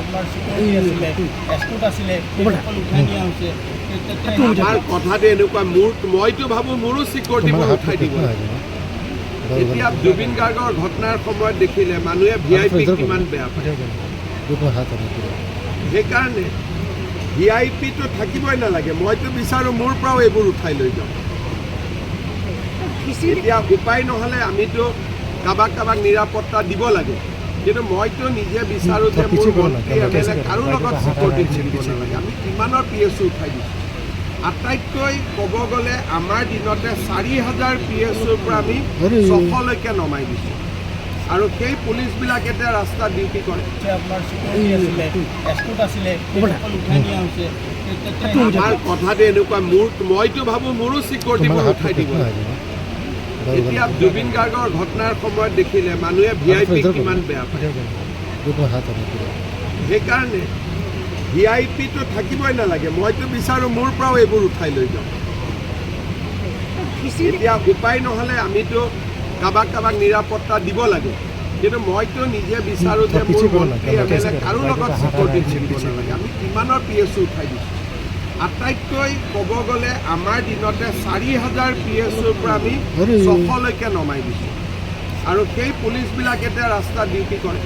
আপোনাৰ চিকিউৰিটি আছিলে, এস্কৰ্ট আছিলে, সেইসকল উঠাই নিয়া হৈছে। আমাৰ কথাটো এনেকুৱা, মইতো ভাবোঁ মোৰো চিকিউৰিটিবোৰ উঠাই দিব লাগে। এতিয়া জুবিন গাৰ্গৰ ঘটনাৰ সময়ত দেখিলে মানুহে VIP কিমান বেয়া পায়। সেইকাৰণে VIPটো থাকিবই নালাগে। মইতো বিচাৰোঁ মোৰ পৰাও এইবোৰ উঠাই লৈ যাওঁ। এতিয়া উপায় নহ'লে আমিতো কাৰোবাক নিৰাপত্তা দিব লাগে, কিন্তু মইতো নিজে বিচাৰোঁ যে মোৰ মন্ত্ৰী MLA কাৰো লগত চিকিউৰিটি থাকিব নালাগে। আমি কিমানৰ PSO উঠাই দিছোঁ। আটাইতকৈ ক'ব গ'লে আমাৰ দিনতে 4000 PSOৰ পৰা আমি 600লৈকে নমাই দিছোঁ, আৰু সেই পুলিচবিলাকে এতিয়া ৰাস্তাত ডিউটি কৰে। আপোনাৰ চিকিউৰিটি আছিলে, এস্কৰ্ট আছিলে, সেইসকল উঠাই নিয়া হৈছে। আমাৰ কথাটো এনেকুৱা, মইতো ভাবোঁ মোৰো চিকিউৰিটিবোৰ উঠাই দিব লাগে। এতিয়া জুবিন গাৰ্গৰ ঘটনাৰ সময়ত দেখিলে মানুহে VIP কিমান বেয়া পায়। সেইকাৰণে VIPটো থাকিবই নালাগে। মইতো বিচাৰোঁ মোৰ পৰাও এইবোৰ উঠাই লৈ যাওঁ। এতিয়া উপায় নহ'লে আমিতো কাৰোবাক নিৰাপত্তা দিব লাগে, কিন্তু মইতো নিজে বিচাৰোঁ যে মোৰ মন্ত্ৰী MLA কাৰো লগত চিকিউৰিটি থাকিব নালাগে। আমি কিমানৰ PSO উঠাই দিছোঁ। আটাইতকৈ ক'ব গ'লে আমাৰ দিনতে 4000 PSOৰ পৰা আমি 600লৈকে নমাই দিছোঁ, আৰু সেই পুলিচবিলাকে এতিয়া ৰাস্তাত ডিউটি কৰে।